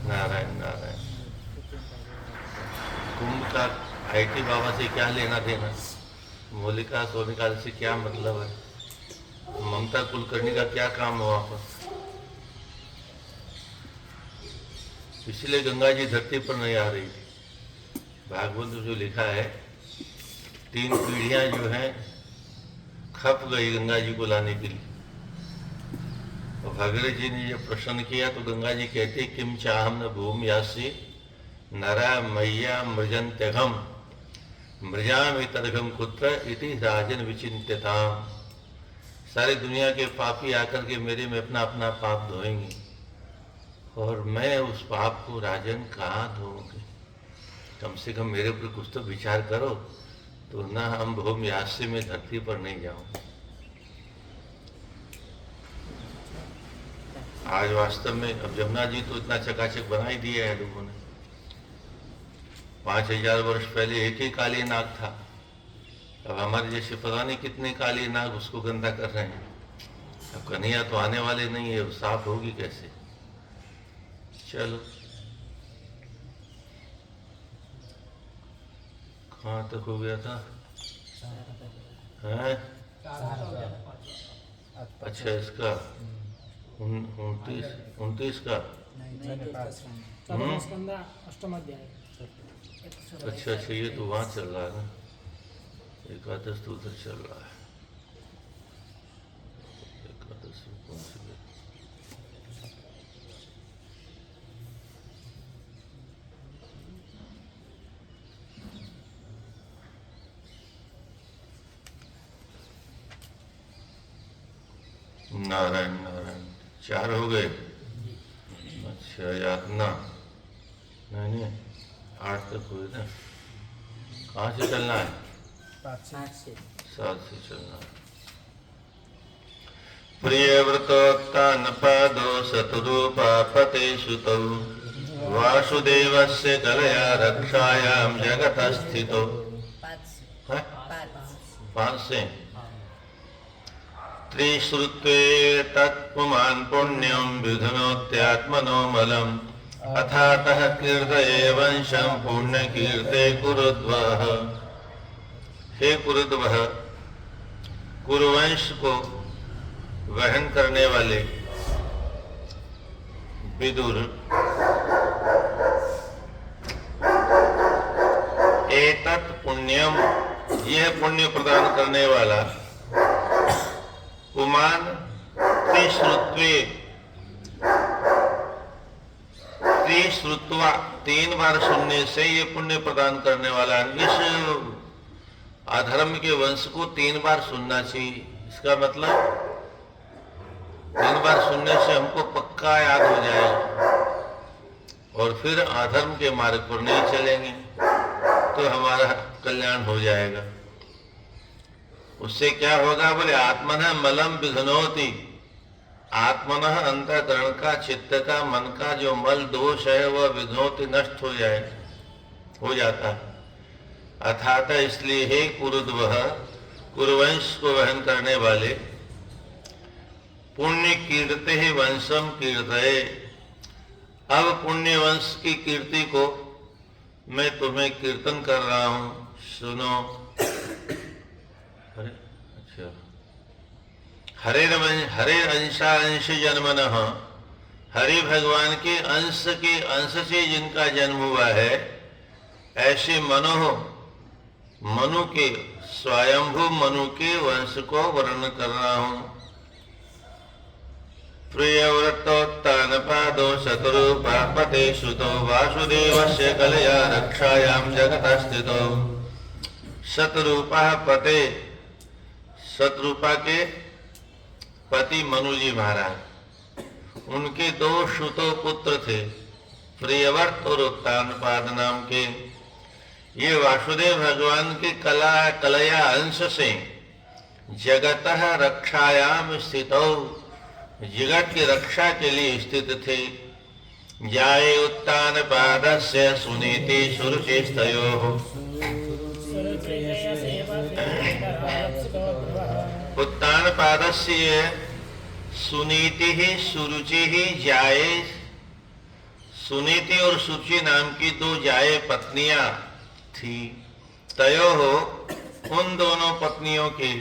नारायण नारायण। कुंभ का आईटी बाबा से क्या लेना देना, मौलिका सोनिकाल से क्या मतलब है, ममता कुलकर्णी का क्या काम है वहां पर। इसलिए गंगा जी धरती पर नहीं आ रही थी। भागवत में जो लिखा है 3 पीढ़ियां जो हैं खप गई गंगा जी को लाने के लिए। और भागीरथ जी ने जब प्रश्न किया तो गंगा जी कहते किम चाहम न भूमि यासी नरा मैया मृजंत्यघम मृजाम तदघम कुत्र इति राजन विचिन्त्यताम। सारी दुनिया के पापी आकर के मेरे में अपना अपना पाप धोएंगे और मैं उस पाप को राजन कहाँ धोऊंगी। कम से कम मेरे ऊपर कुछ तो विचार करो, तो ना हम भूमि यास्य में धरती पर नहीं जाऊंगे। आज वास्तव में अब जमुना जी तो इतना चकाचक बना ही दिया है लोगों ने। 5000 वर्ष पहले एक ही काली नाग था, अब हमारे जैसे पता नहीं कितने काली नाग उसको गंदा कर रहे हैं। अब कन्हैया तो आने वाले नहीं है, साफ होगी कैसे। चलो कहाँ तक हो गया था? हैं? अच्छा इसका 29 का। अच्छा अच्छा, ये तो वहाँ चल रहा है ना, एकादश तो उधर चल रहा है। एकादश कौन सी? नारायण नारायण। 4 हो गए। अच्छा यातना नहीं नहीं 8 तक हुए ना। कहाँ से चलना है? 7 से चलना है। प्रियव्रतोत्तान पादो शतरूपा पते सुतौ वासुदेवस्य कलया रक्षायां जगतः स्थितो। 5 से त्रिश्रुत्वे तत्पुमान् पुण्यं विधुनोत्यात्मनो मलम् अथातः कीर्तये वंशं पुण्यकीर्ते कुरुद्वः। हे कुरुद्वः, कुरुवंश को वहन करने वाले विदुर, एतत् पुण्यम, यह पुण्य प्रदान करने वाला, पुमान त्रिश्रुत्वे, त्रिश्रुत्वा 3 बार सुनने से ये पुण्य प्रदान करने वाला। इस अधर्म के वंश को 3 बार सुनना चाहिए। इसका मतलब 3 बार सुनने से हमको पक्का याद हो जाएगा और फिर अधर्म के मार्ग पर नहीं चलेंगे तो हमारा कल्याण हो जाएगा। उससे क्या होगा बोले, आत्मनः मलम विधुनोति, आत्मनः अंतःकरण का, चित्त का, मन का जो मल दोष है वह विधुनोति नष्ट हो जाता है। अर्थात इसलिए हे कुरुद्वः, कुरुवंश को वहन करने वाले, पुण्य कीर्ते ही वंशम कीर्तये, अब पुण्य वंश की कीर्ति को मैं तुम्हें कीर्तन कर रहा हूं, सुनो। अरे अच्छा, हरे अंशा अंश जन्मनः, हरि भगवान के अंश से जिनका जन्म हुआ है, ऐसे मनु के, स्वयंभू मनु के वंश को वर्णन कर रहा हूं। प्रियव्रतोत्तान पादो शतरूपा पते सुतो वासुदेवस्य कलया रक्षायां जगतः स्थितो। शतरूपा पते, शतरूपा के पति मनु जी महाराज, उनके 2 श्रुतो पुत्र थे, प्रियव्रत और उत्तानपाद नाम के। ये वासुदेव भगवान के कलया अंश से जगतः रक्षायाम स्थितौ, जगत की रक्षा के लिए स्थित थे। जाये उत्तानपादस्य सुनीति सुरुचिस्तयोः, उत्तानपादस्य सुनीति ही सुरुचि ही जाये, सुनीति और सुचि नाम की दो जाए पत्नियां थी। तयो हो उन दोनों पत्नियों के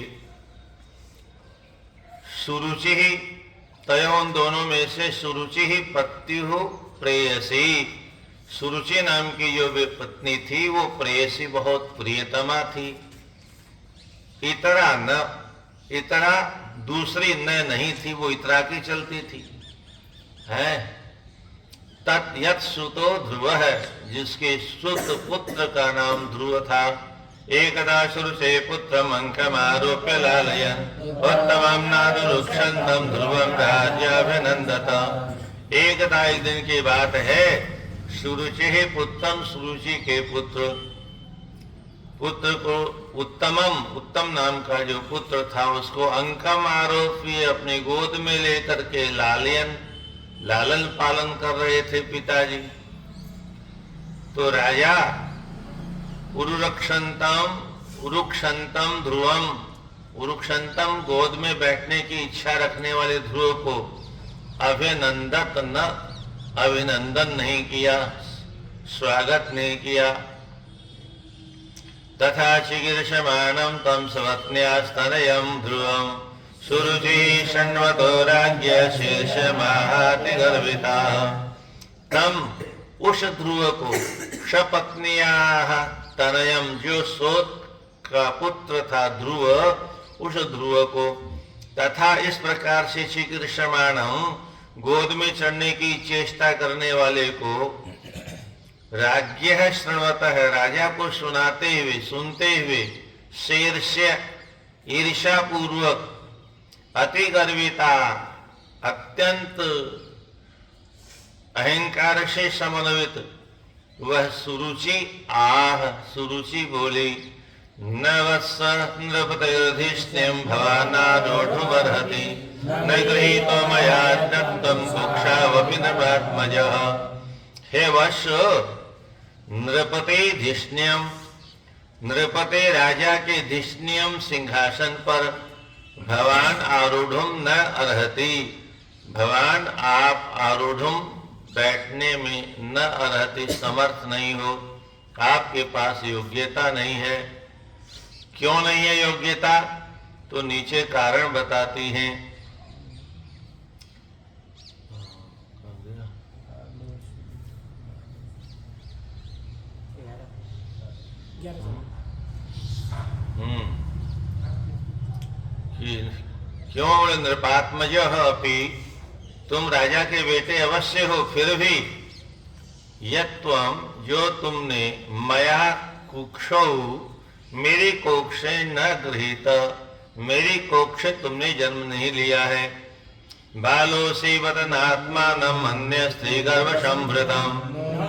सुरुचि ही, तयो उन दोनों में से सुरुचि ही पत्यु प्रेयसी, सुरुचि नाम की जो वे पत्नी थी वो प्रेयसी बहुत प्रियतमा थी। इतरा दूसरी न नहीं थी, वो इतरा की चलती थी। है तत् यत् सुतो ध्रुव है, जिसके सुत पुत्र का नाम ध्रुव था। एकदा सुरुचे पुत्रम अंकमारोप्य लालयन् उत्तमं नादुरुक्षन्तम ध्रुवं राज्याभिनंदत। एकदा एक दिन की बात है, सुरुचि पुत्रम, सुरुचि के पुत्र को उत्तम नाम का जो पुत्र था उसको अंकम आरोपी अपनी गोद में लेकर के लालन पालन कर रहे थे पिताजी। तो राजा उरुक्षंतम ध्रुवम, उरुक्षंतम गोद में बैठने की इच्छा रखने वाले ध्रुव को अभिनंदन नहीं किया, स्वागत नहीं किया। तथा चिकीर्षमाणं तम सपत्न्यास्तनयं ध्रुवं सुरुचि षण्वतो राज्ञ शीर्षमाहाति गर्विता। तम उस ध्रुव को सपत्न्याः तनयम, जो सोत का पुत्र था ध्रुव, उस ध्रुव को, तथा इस प्रकार से चिकीर्षमाणं, गोद में चढ़ने की चेष्टा करने वाले को, राज्ञ श्रृणवतः, राजा को सुनाते हुए सुनते हुए, शीर्ष्य ईर्षा पूर्वक, अति गर्विता, अत्यंत अहंकार से समन्वित वह सुरुचि सुरुचि बोली, न वत्स नृपतिर्धिष्ण्यं भवानारोढुमर्हति न गृहीतो मया दत्तं कुक्षावपि नृपात्मजः। हे वश, नृपति धिष्ण्यम, नृपति राजा के धिष्ण्यम सिंहासन पर, भवान आरूढ़ुम न अर्हति, भवान आप आरूढ़ुम बैठने में न अर्हति, समर्थ नहीं हो, आपके पास योग्यता नहीं है। क्यों नहीं है योग्यता? तो नीचे कारण बताती हैं। क्यों नृपात्मज अपि, तुम राजा के बेटे अवश्य हो, फिर भी यत्वम, जो तुमने मया कुक्षौ, मेरी कोख से न गृहीत, मेरी कोख से तुमने जन्म नहीं लिया है। बालोसी वदनात्मानं अन्य स्त्री गर्भ संभृतम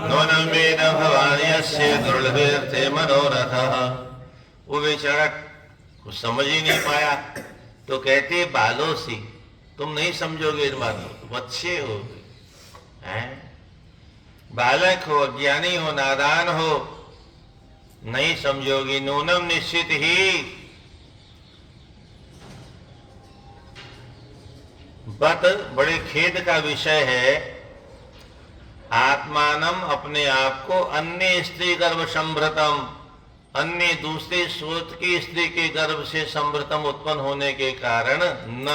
नूनं वेद भवान् यस्य दुर्लभेऽर्थे मनोरथः। वो बेचारा कुछ समझ ही नहीं पाया, तो कहते बालोसी, तुम नहीं समझोगे इस बात को, बच्चे हो, बालक हो, अज्ञानी हो, नादान हो, नहीं समझोगी। नूनम निश्चित ही, बत बड़े खेद का विषय है, आत्मानम अपने आप को, अन्य स्त्री गर्भ संभृतम, अन्य दूसरे स्रोत की स्त्री के गर्भ से संभृतम उत्पन्न होने के कारण न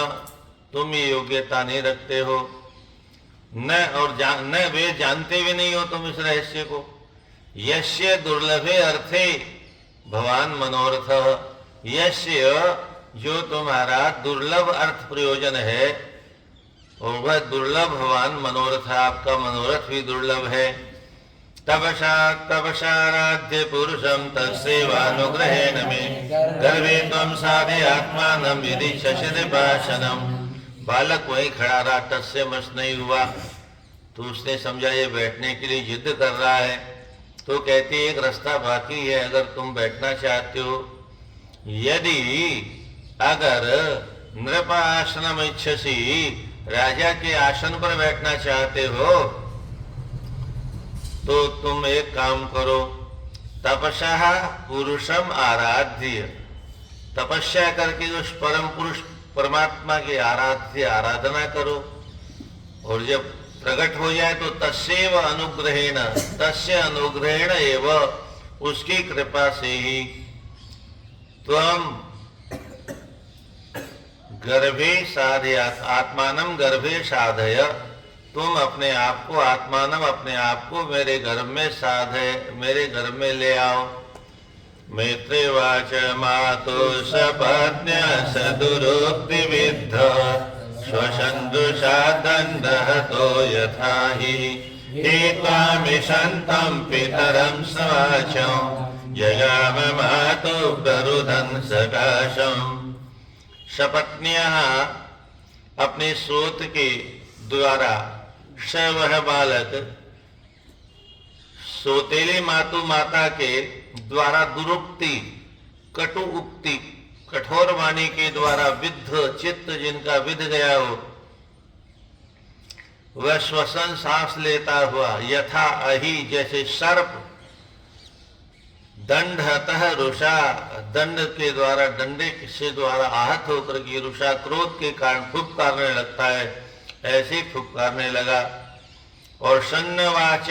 तुम ये योग्यता नहीं रखते हो, न और न वे जानते भी नहीं हो तुम इस रहस्य को। यस्य दुर्लभे अर्थे भवान मनोरथ, यस्य जो तुम्हारा दुर्लभ अर्थ प्रयोजन है, और वह दुर्लभ भवान मनोरथ, आपका मनोरथ भी दुर्लभ है। तपसाराध्य पुरुषम तत्सेवानुग्रहेण मे गर्भे त्वं साधे आत्मानं यदि शशिनिपाशनम। बालक वहीं खड़ा रहा, टस से मस नहीं हुआ। तो उसने समझा ये बैठने के लिए जिद कर रहा है, तो कहती एक रास्ता बाकी है, अगर तुम बैठना चाहते हो, यदि अगर नृपासनम इच्छसी, राजा के आसन पर बैठना चाहते हो, तो तुम एक काम करो, तपस्या पुरुषम आराध्य, तपस्या करके उस परम पुरुष परमात्मा की आराधना करो। और जब प्रकट हो जाए तो तस्यैव अनुग्रहेण, तस्य अनुग्रहेण एव, उसकी कृपा से ही त्वम गर्भे साधयात्, आत्मानं गर्भे साधय, तुम अपने आप को, आत्मानम अपने आप को मेरे गर्भ में साधय, मेरे गर्भ में ले आओ। मैत्रेवाच मातु सपत्न्य सदुरोक्ति विद्ध स्वसन्दुषा दण्डहतो यथा हि हेत्वामिषन्तं पितरं सवाचं जगाम मातु प्ररुदन सकाशम्। सपत्न्यः अपने सोत के द्वारा, स वह बालक, सोतेली मातु माता के द्वारा दुरुक्ति, कटु उक्ति, कठोर वाणी के द्वारा विद्ध चित्त जिनका विध गया हो, वह श्वसन सांस लेता हुआ यथा अहि, जैसे सर्प, दंडतः रुषा, दंड के द्वारा, डंडे से द्वारा आहत होकर के रुषा क्रोध के कारण फुफकारने लगता है, ऐसे फुफकारने लगा। और सन्नवाच,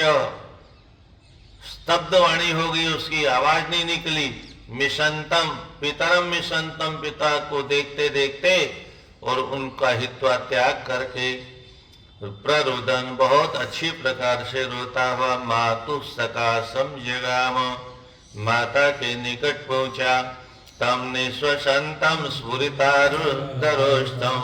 स्तब्ध वाणी हो गई, उसकी आवाज नहीं निकली। मिशंतम पितरम, मिशंतम पिता को देखते देखते और उनका हित्वा त्याग करके प्ररुदन, बहुत अच्छी प्रकार से रोता हुआ, मातु सकाशम जगाम, माता के निकट पहुंचा। तम निश्वसंतम स्फुरितारुदरोष्टम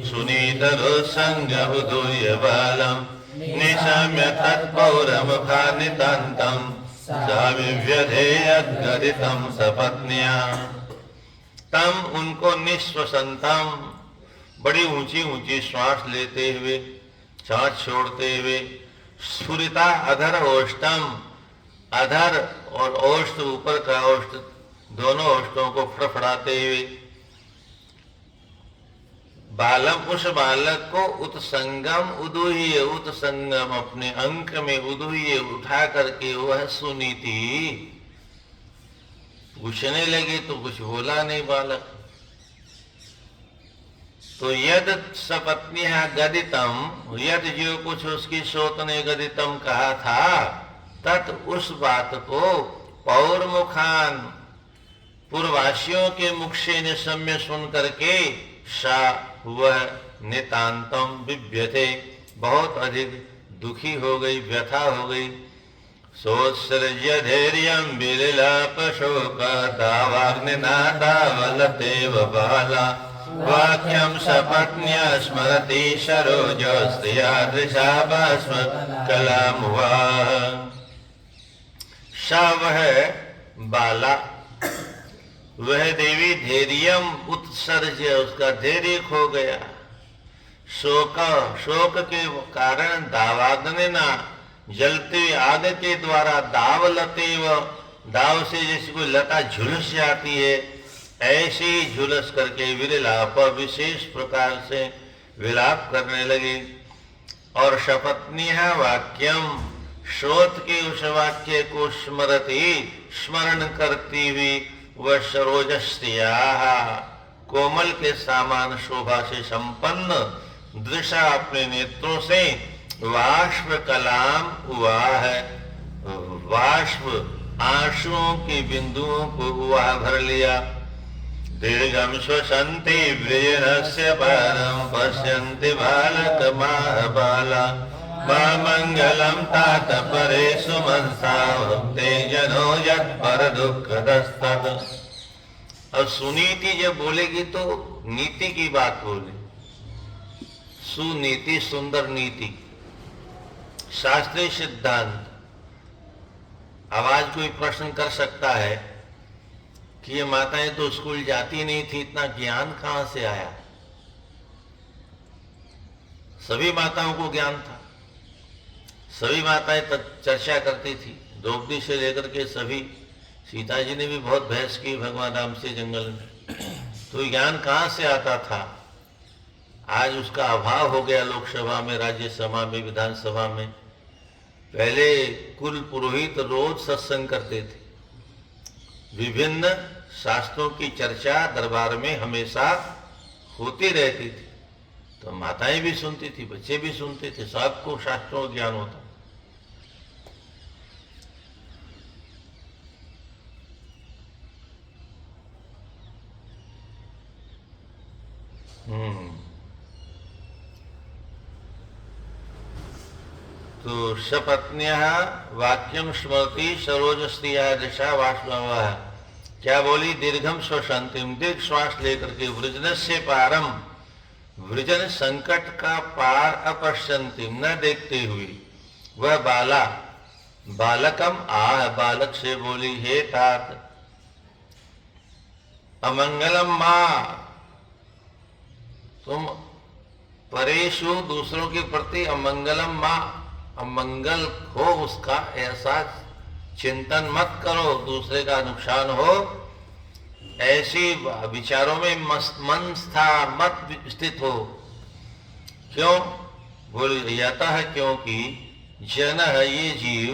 सुनीतरो संगहुदूय बालम निशम्य तत्पौरमुखानितान्तं साविव्यधेयद्गदितं सपत्न्या। तम उनको निश्वसंतम, बड़ी ऊंची ऊंची श्वास लेते हुए, सांस छोड़ते हुए, स्फुरिता अधर ओष्टम, अधर और ओष्ठ, ऊपर का ओष्ठ, दोनों ओष्ठों को फड़फड़ाते हुए, बालम उस बालक को उत्संगम उदुह्य, उत्संगम अपने अंक में उदुह्य उठा करके वह सुनीति, पूछने लगे तो कुछ बोला नहीं बालक। तो यद सपत्न्यः गदितम, यद जो कुछ उसकी सोत ने गदितम कहा था, तत् उस बात को पौरमुखान, पूर्ववासियों के मुख से निशम्य सुन करके, सा वह नितांतम विव्यथे, बहुत अधिक दुखी हो गई, व्यथा हो गई। सोत्सृज्य धैर्यं विललाप शोक दावाग्निनादावलतेव बाला वाक्यं सपत्न्या स्मरति सरोजो स्त्रियादृशा भस्म कलामुवाह। सा वह बाला, वह देवी धैर्यम उत्सर्ज, उसका धैर्य खो गया। शोक, शोक के कारण दावाग्निना, जलते आग के द्वारा, दावलतेव, दाव से जैसे कोई लता झुलस जाती है, ऐसे झुलस करके विलाप, विशेष प्रकार से विलाप करने लगे। और शपत्न्यः वाक्यम, श्रोत के उस वाक्य को स्मरति, स्मरण करती हुई, वह सरोजस्त्रिया, कोमल के समान शोभा से संपन्न, दृशा अपने नेत्रों से, वाष्प कलाम उवाह, वाष्प आंसुओं की बिंदुओं को उवाह भर लिया। दीर्घम श्वसन्ति वृजनस्य पारं पश्यन्ति बालक महाबाला मंगलम तात परे सुमनसा भक्ते जनो यत् पर दुःखदस्तत्। और सुनीति जब बोलेगी तो नीति की बात बोले, सुनीति, सुंदर नीति, शास्त्रीय सिद्धांत। आवाज कोई प्रश्न कर सकता है कि ये माताएं तो स्कूल जाती नहीं थी, इतना ज्ञान कहां से आया? सभी माताओं को ज्ञान था, सभी माताएं चर्चा करती थी, द्रौपदी से लेकर के सभी। सीता जी ने भी बहुत बहस की भगवान राम से जंगल में, तो ज्ञान कहाँ से आता था? आज उसका अभाव हो गया लोकसभा में, राज्यसभा में, विधानसभा में। पहले कुल पुरोहित रोज सत्संग करते थे, विभिन्न शास्त्रों की चर्चा दरबार में हमेशा होती रहती थी। तो माताएं भी सुनती थी, बच्चे भी सुनते थे, सबको शास्त्रों का ज्ञान होता। तो सपत्न्यः वाक्यम स्मृति सरोज स्त्रिया दशा वाष्णव। क्या बोली? दीर्घम श्वसंतिम, दीर्घ श्वास लेकर के वृजन से पारम, वृजन संकट का पार अपश्यंतिम, न देखते हुए। वह बाला, बालकम आह, बालक से बोली, हे तात, अमंगलम माँ, तुम परेशु, दूसरों के प्रति अमंगलम माँ, अमंगल हो उसका ऐसा चिंतन मत करो, दूसरे का नुकसान हो ऐसी विचारों में मनस्था मत स्थित हो। क्यों? बोले यतः, क्योंकि जन है ये जीव,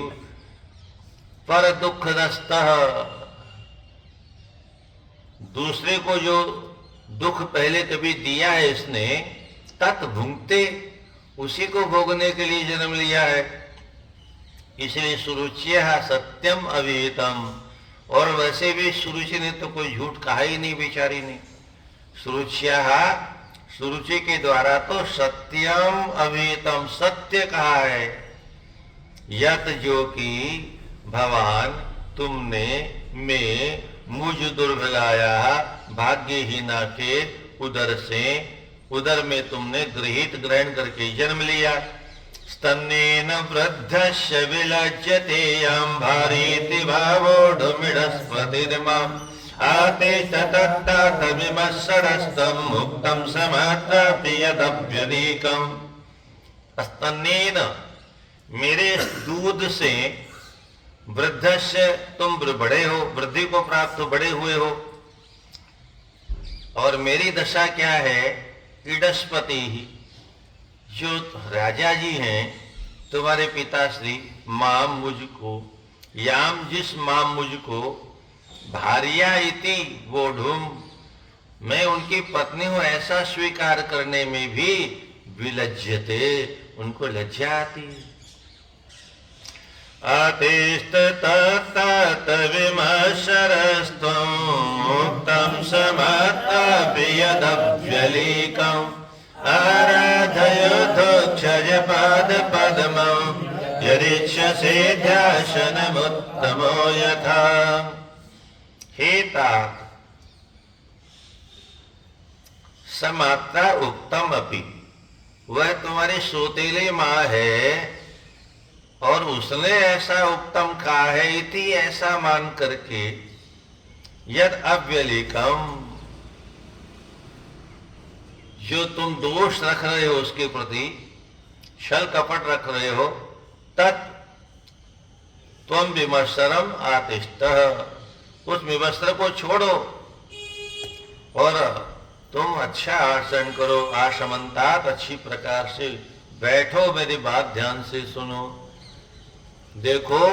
पर दुखदस्त, दूसरे को जो दुख पहले कभी दिया है इसने, तत् भुंगते, उसी को भोगने के लिए जन्म लिया है। इसलिए सुरुचि सत्यम अविहितम, और वैसे भी सुरुचि ने तो कोई झूठ कहा ही नहीं, बेचारी ने। सुरुचि के द्वारा तो सत्यम अविहितम, सत्य कहा है। यत, जो कि भवान तुमने, में मुझ दुर्भगाया, भाग्यहीना के उदर से, उदर में तुमने ग्रहण करके जन्म लिया। स्तन्नेन वृद्धस्य विलज्जते यं भारीति भावोढुमिडस्पतिर्माम् आतिष्ठतत्ततविमत्सरस्तं मुक्तं समात्रापि यदभ्यधिकम्। स्तन्नेन, मेरे दूध से, वृद्धस्य, तुम बड़े हो, वृद्धि को प्राप्त हो, बड़े हुए हो। और मेरी दशा क्या है? इडस्पति ही, जो राजा जी हैं तुम्हारे पिताश्री, माम, मुझको, याम, जिस माम, मुझको, भार्या इति वोढुम, मैं उनकी पत्नी हूं ऐसा स्वीकार करने में भी विलज्जते, उनको लज्जा आती। आतिष्ठतत्तविमत्सरस्त्वं मुक्तं समात्रापि यदभ्यलीकम् आराधयोऽधोक्षजपादपद्मं यदिच्छसे ध्यासनमुत्तमो यथा। हे तात, समात्रा उक्तम अपि, वह तुम्हारी सौतेली माँ है और उसने ऐसा उत्तम कहा है, इति ऐसा मान करके, यद अव्यलिकम, जो तुम दोष रख रहे हो उसके प्रति, छल कपट रख रहे हो, तत् त्वं विमत्सरम आतिष्ठः, उस विमत्सर को छोड़ो और तुम अच्छा आसन करो। आशमंतात, अच्छी प्रकार से बैठो, मेरी बात ध्यान से सुनो। देखो,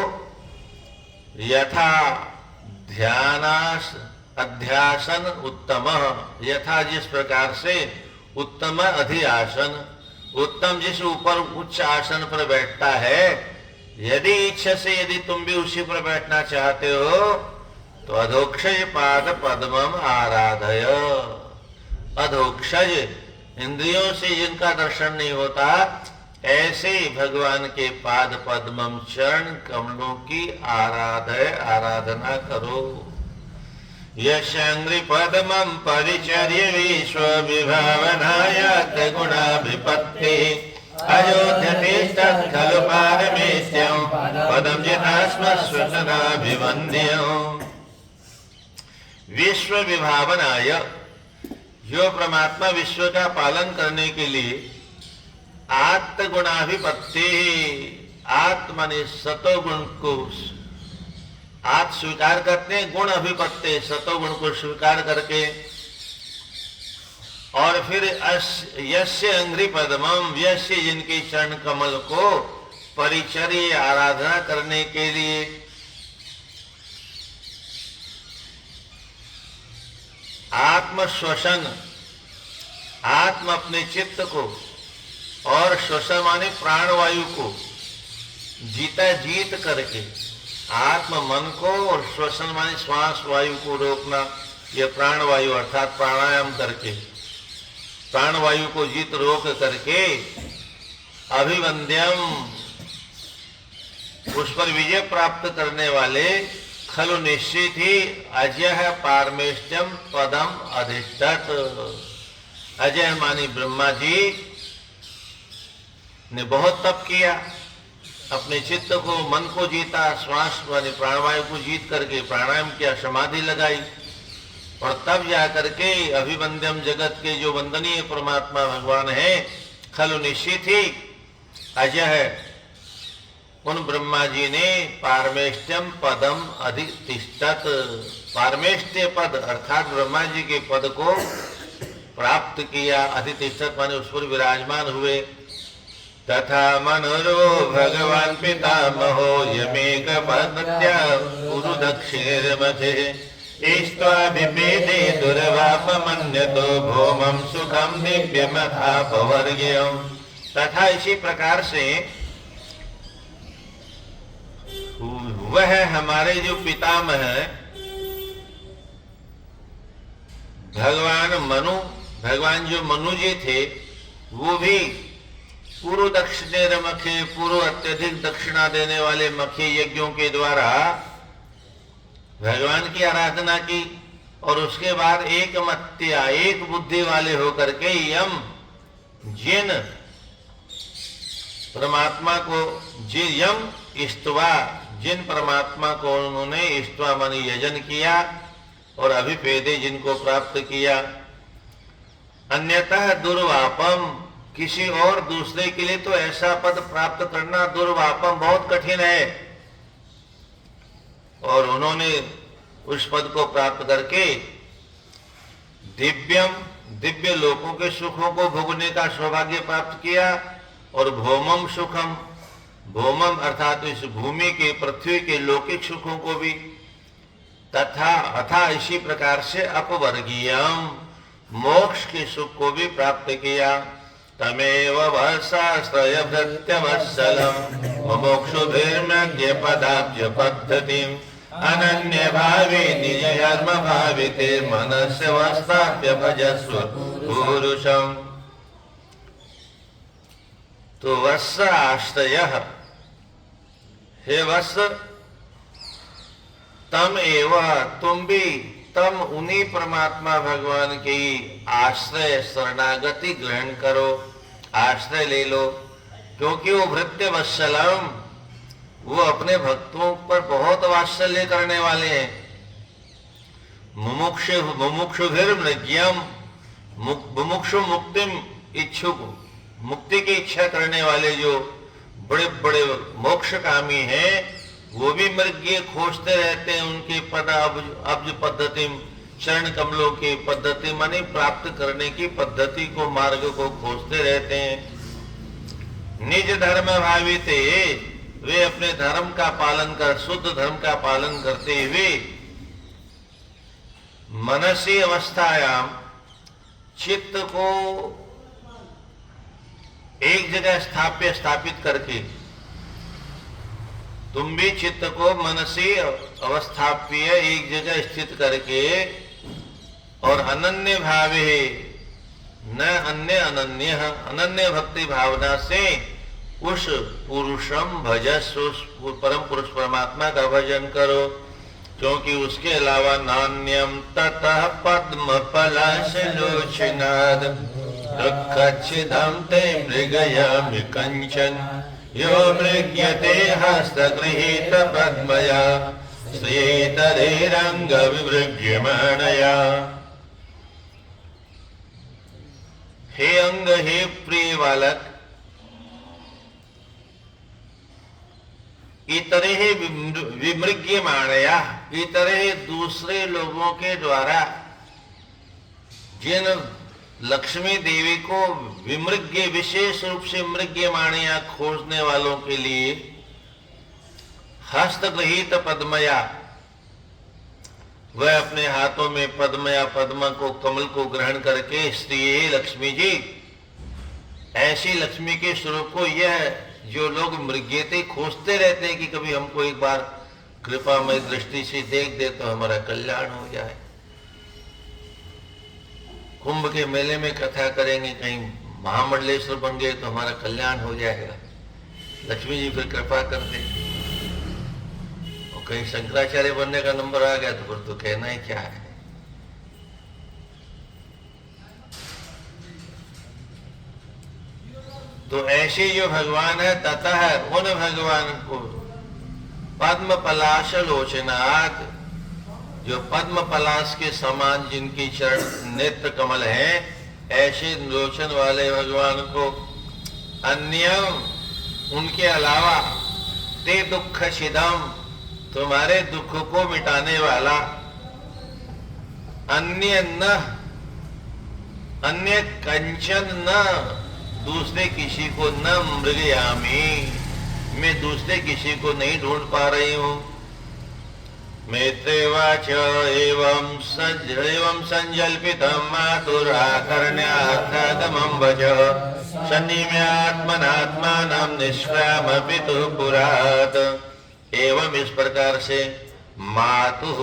यथा ध्यानास अध्यासन उत्तम, यथा जिस प्रकार से उत्तम अधिआसन, उत्तम जिस ऊपर उच्च आसन पर बैठता है, यदि इच्छा से, यदि तुम भी उसी पर बैठना चाहते हो तो अधोक्षज पाद पद्मम आराधय। अधोक्षज, इंद्रियों से जिनका दर्शन नहीं होता, ऐसे भगवान के पाद पद्मम, चरण कमलों की आराधना करो। यशंग्रि पद्मं परिचर्य विश्व विभावनाय गुणाभिपत्ति अयोध्यतिष्ठत् खलु पारमेत्यं पदं जितास्मस्वसनाभिवन्द्यम्। विश्व विभावनाय, जो परमात्मा विश्व का पालन करने के लिए आत्मगुणाभिपत्ति, आत्मा ने सतोगुण को आत्म स्वीकार करते हैं, गुण अभिपत्ति, सतोगुण को स्वीकार करके, और फिर यस्य अंघ्रि पद्मम, यस्य जिनके चरण कमल को परिचर्य आराधना करने के लिए आत्म श्वसन, आत्म अपने चित्त को और श्वसन माने प्राणवायु को जीता जीत करके, आत्म मन को और श्वसन माने श्वास वायु को रोकना, यह प्राणवायु अर्थात प्राणायाम करके प्राणवायु को जीत रोक करके अभिवंद्यम उस पर विजय प्राप्त करने वाले खलु निश्चित ही अजय पारमेष्टम पदम अधिष्ठत। अजय मानी ब्रह्मा जी ने बहुत तप किया, अपने चित्त को मन को जीता, श्वास मानी प्राणवायु को जीत करके प्राणायाम किया, समाधि लगाई और तब जा करके अभिवंद्यम जगत के जो वंदनीय परमात्मा भगवान है खलु निश्चित ही अजय उन ब्रह्मा जी ने पारमेष्टम पदम अधितिष्ठत, पारमेष्ट्य पद अर्थात ब्रह्मा जी के पद को प्राप्त किया। अधितिष्ठत माने उस पर विराजमान हुए। तथा मनोरो भगवान पितामहो यमेक पद्मत्या गुरु दक्षिणेर्मध्ये इष्ट्वाभिपेदे दुर्वापमन्यतो भौमं सुखम दिव्यमथापवर्ग्यम्। तथा इसी प्रकार से वह हमारे जो पितामह है भगवान जो मनु जी थे, वो भी पूर्व दक्षिणे रमखे, पूर्व अत्यधिक दक्षिणा देने वाले मखे यज्ञों के द्वारा भगवान की आराधना की और उसके बाद एक मत्या एक बुद्धि वाले होकर के यम जिन परमात्मा को यम इष्टवा जिन परमात्मा को उन्होंने इष्टवा मानी यजन किया और अभिपेदे जिनको प्राप्त किया। अन्यतः दुर्वापम किसी और दूसरे के लिए तो ऐसा पद प्राप्त करना दुर्वापम बहुत कठिन है और उन्होंने उस पद को प्राप्त करके दिव्य लोकों के सुखों को भोगने का सौभाग्य प्राप्त किया और भौमम सुखम, भौमम अर्थात इस भूमि के पृथ्वी के लौकिक सुखों को भी, तथा अथा इसी प्रकार से अपवर्गीयम मोक्ष के सुख को भी प्राप्त किया। तमेव वत्साश्रय भृत्यवत्सलम मोक्षुभिर्म्य पदाब्ज पद्धतिम अनन्य भावे निज धर्म भाविते मनस्य वस्ताप्य भजस्व पुरुषम। तो वत्स आश्रय, हे वत्स तम एवं तुम भी, तम उन्हीं परमात्मा भगवान की आश्रय शरणागति ग्रहण करो, आश्रय ले लो, क्योंकि वो भृत्य वत्सलम, वो अपने भक्तों पर बहुत वात्सल्य करने वाले हैं। मुमुक्षुभिर्मृग्यम, मुमुक्षु मुक्तिम इच्छुक, मुक्ति की इच्छा करने वाले जो बड़े बड़े मोक्षकामी हैं, वो भी मृग्य खोजते रहते हैं उनके पद अब्ज पद्धति, चरण कमलों की पद्धति मानी प्राप्त करने की पद्धति को, मार्ग को खोजते रहते हैं। निज धर्म भाविते, वे अपने धर्म का पालन कर, शुद्ध धर्म का पालन करते हुए मनसी अवस्थायाम चित्त को एक जगह स्थापित करके, तुम भी चित्त को मनसी अवस्थाप्य एक जगह स्थित करके और अनन्य भावे न अन्य अनन्य अनन्य भक्ति भावना से उस पुरुषम भजस्व, उस परम पुरुष परमात्मा का भजन करो, क्योंकि उसके अलावा नान्यम ततः पद्म पलाशलोचनाद दुःखच्छिदं ते मृगयामि कंचन यो मृग्यते हस्तगृहीत पद्मया श्वेतरेरंग विवृज्यमानया। हे अंग, हे प्रिय बालक, इतरे विमृग्यमानया, इतरे दूसरे लोगों के द्वारा जिन लक्ष्मी देवी को विमृग्य, विशेष रूप से मृग्यमाणिया खोजने वालों के लिए हस्तगृहीत पद्मया, वह अपने हाथों में पद्म या पद्म को, कमल को ग्रहण करके स्त्री लक्ष्मी जी, ऐसी लक्ष्मी के स्वरूप को यह जो लोग मृग्यते खोजते रहते हैं कि कभी हमको एक बार कृपामय दृष्टि से देख दे तो हमारा कल्याण हो जाए। कुंभ के मेले में कथा करेंगे, कहीं महामंडलेश्वर बन गए तो हमारा कल्याण हो जाएगा, लक्ष्मी जी फिर कृपा कर दे। और कहीं शंकराचार्य बनने का नंबर आ गया तो फिर तो कहना ही क्या है। तो ऐसे जो भगवान है, ततः उन भगवान को पद्म पलाश लोचनाथ, जो पद्म पलाश के समान जिनकी चरण नेत्र कमल हैं, ऐसे लोचन वाले भगवान को अन्यम, उनके अलावा, ते दुख छिदम, तुम्हारे दुख को मिटाने वाला, अन्य न, अन्य कंचन न, दूसरे किसी को न मृगयामी, मैं दूसरे किसी को नहीं ढूंढ पा रही हूं। मैत्रेवाच एवं संजल्पितं मातुराकर्ण्यार्थागमं वच सन्निम्यात्मनात्मानं निष्क्राम पितुः पुरात्। एवं इस प्रकार से मातुः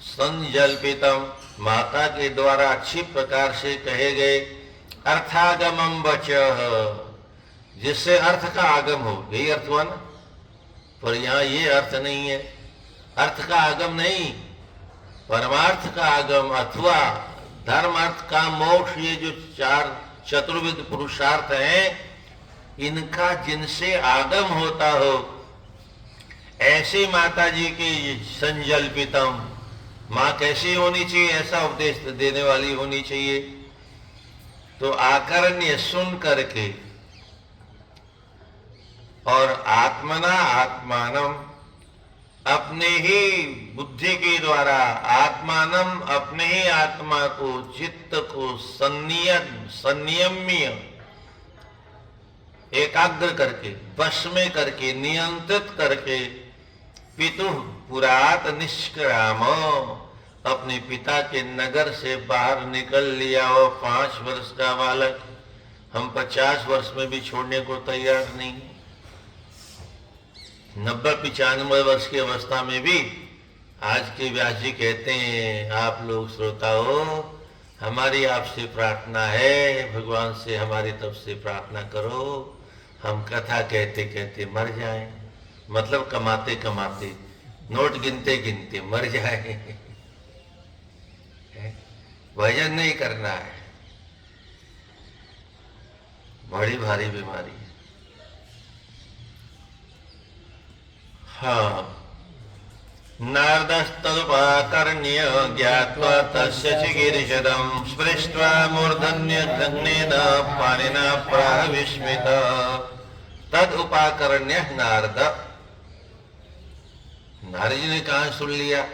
संजल्पितम, माता के द्वारा अच्छी प्रकार से कहे गए, अर्थागमं वच, जिससे अर्थ का आगम हो, यही अर्थ हुआ ना। पर यहाँ ये अर्थ नहीं है, अर्थ का आगम नहीं, परमार्थ का आगम अथवा धर्म अर्थ का मोक्ष, ये जो चार चतुर्विध पुरुषार्थ हैं, इनका जिनसे आगम होता हो, ऐसे माता जी की संजल्पितम, माँ कैसी होनी चाहिए, ऐसा उपदेश देने वाली होनी चाहिए। तो आकर्ण्य सुन करके और आत्मना आत्मानम, अपने ही बुद्धि के द्वारा, आत्मानम अपने ही आत्मा को, चित्त को संयम्य एकाग्र करके, वश में करके, नियंत्रित करके, पितु पुरात निष्क्राम, अपने पिता के नगर से बाहर निकल लिया हो। 5 वर्ष का बालक हम 50 वर्ष में भी छोड़ने को तैयार नहीं। 90-95 वर्ष की अवस्था में भी आज के व्यास जी कहते हैं, आप लोग श्रोताओं, हमारी आपसे प्रार्थना है, भगवान से हमारी तरफ से प्रार्थना करो, हम कथा कहते कहते मर जाएं, मतलब कमाते कमाते, नोट गिनते गिनते मर जाएं। भजन नहीं करना है, बड़ी भारी बीमारी है। हाँ, नारदस्तदुपाकर्ण्य ज्ञात्वा तस्य चिकीर्षदं स्पृष्ट्वा मूर्धन्यग्नेन पाणिना प्राह विस्मित। तद उपाकर्ण्य नारद, नारद जी ने कहा सुन लिया,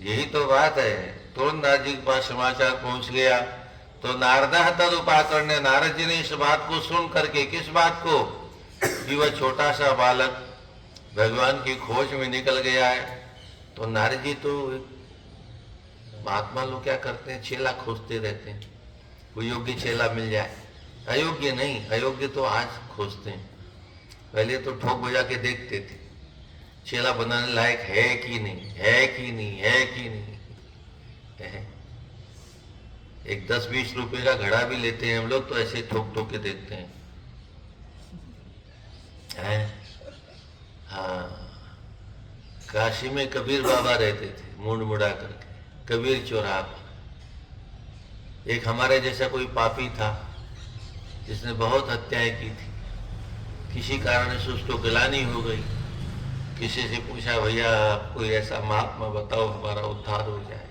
यही तो बात है। तुरंत नारद जी के पास समाचार पहुंच गया। तो नारद तद उपाकर्ण्य, नारद जी ने इस बात को सुन करके, किस बात को, कि वह छोटा सा बालक भगवान की खोज में निकल गया है। तो नारद जी तो महात्मा लोग क्या करते हैं, चेला खोजते रहते हैं, कोई योग्य चेला मिल जाए। अयोग्य नहीं, अयोग्य तो आज खोजते हैं, पहले तो ठोक बजा के देखते थे चेला बनाने लायक है कि नहीं, है कि नहीं, है कि नहीं है। एक 10-20 रुपए का घड़ा भी लेते हैं हम लोग, तो ऐसे ठोक ठोक के देखते हैं। हाँ, काशी में कबीर बाबा रहते थे, मुंड मुड़ा करके, कबीर चौराहा पर। एक हमारे जैसा कोई पापी था जिसने बहुत हत्याएं की थी, किसी कारण से उसको गिलानी हो गई। किसी से पूछा, भैया आप कोई ऐसा महात्मा बताओ हमारा उद्धार हो जाए।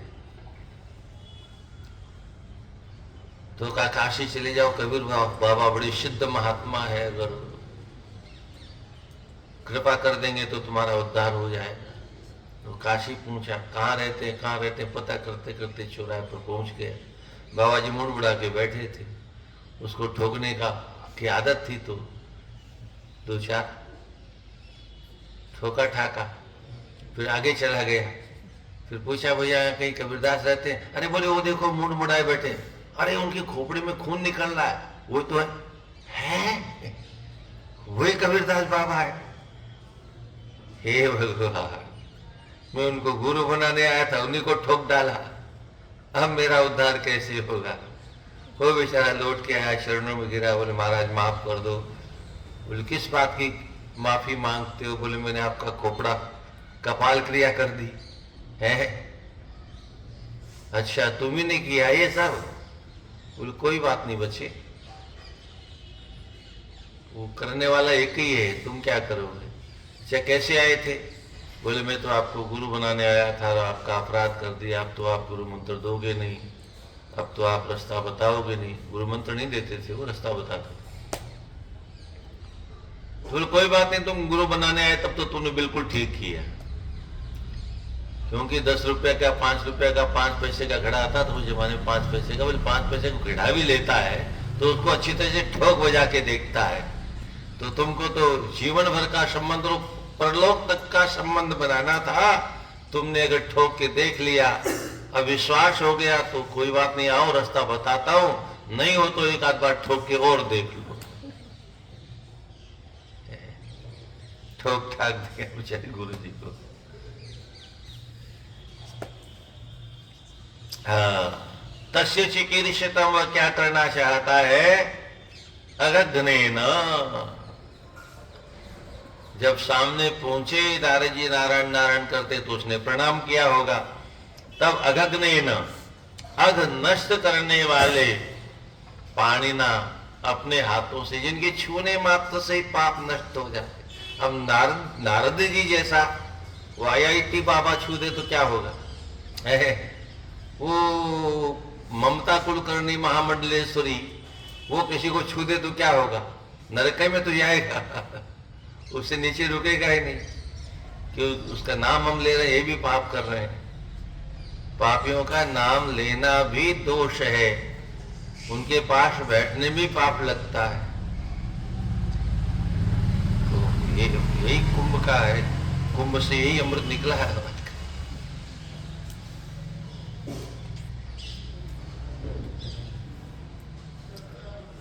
तो कहा काशी चले जाओ, कबीर बाबा बड़ी सिद्ध महात्मा है, अगर कृपा कर देंगे तो तुम्हारा उद्धार हो जाएगा। तो काशी पूछा कहाँ रहते हैं, कहाँ रहते हैं, पता करते करते चौराहे पर पहुंच गए। बाबा जी मुड़ बुड़ा के बैठे थे, उसको ठोकने की आदत थी, तो 2-4 ठोका ठाका, फिर आगे चला गया, फिर पूछा भैया यहाँ कहीं कबीरदास रहते हैं? अरे बोले वो देखो मुंड मुड़ाए बैठे। अरे उनकी खोपड़ी में खून निकल रहा है, वो तो है वही कबीरदास बाबा है। हे भगवान, मैं उनको गुरु बनाने आया था, उन्हीं को ठोक डाला, अब मेरा उद्धार कैसे होगा? वो बेचारा लौट के आया, शरणों में गिरा, बोले महाराज माफ कर दो। बोले किस बात की माफी मांगते हो? बोले मैंने आपका खोपड़ा कपाल क्रिया कर दी है। अच्छा तुम ही ने किया ये सब? बोले कोई बात नहीं बच्चे, वो करने वाला एक ही है, तुम क्या करोगे? अच्छा कैसे आए थे? बोले मैं तो आपको गुरु बनाने आया था और आपका अपराध कर दिया, अब तो आप गुरु मंत्र दोगे नहीं, अब तो आप रास्ता बताओगे नहीं। गुरु मंत्र नहीं देते थे, वो रास्ता बताते थे। बोले कोई बात नहीं, तुम गुरु बनाने आए तब तो तुमने बिल्कुल ठीक किया, क्योंकि 10 रुपए का 5 रुपए का 5 पैसे का घड़ा आता था उस जमाने में, 5 पैसे का। बोले 5 पैसे को घड़ा भी लेता है तो उसको अच्छी तरह से ठोक बजा के देखता है। तो तुमको तो जीवन भर का संबंध, परलोक तक का संबंध बनाना था, तुमने अगर ठोक के देख लिया, अब विश्वास हो गया तो कोई बात नहीं, आओ रास्ता बताता हूं, नहीं हो तो एक आध बार ठोक के और देख लो। ठोक ठाक दिया बेचारे गुरु जी को। हाँ, तस्य चिकीर्षितम, वह क्या करना चाहता है? अगग्नेन, जब सामने पहुंचे नारद जी नारायण नारायण करते तो उसने प्रणाम किया होगा। तब अगग्नेन, अघ नष्ट करने वाले, पाणिना, अपने हाथों से, जिनके छूने मात्र से ही पाप नष्ट हो जाते। अब नारद जी जैसा वो IIT बाबा छू दे तो क्या होगा? वो ममता कुलकर्णी महामंडलेश्वरी, वो किसी को छू दे तो क्या होगा? नरक में तो जाएगा, उससे नीचे रुकेगा ही नहीं, क्यों? उसका नाम हम ले रहे हैं, ये भी पाप कर रहे हैं। पापियों का नाम लेना भी दोष है, उनके पास बैठने में पाप लगता है। तो यही कुंभ का है, कुंभ से यही अमृत निकला है।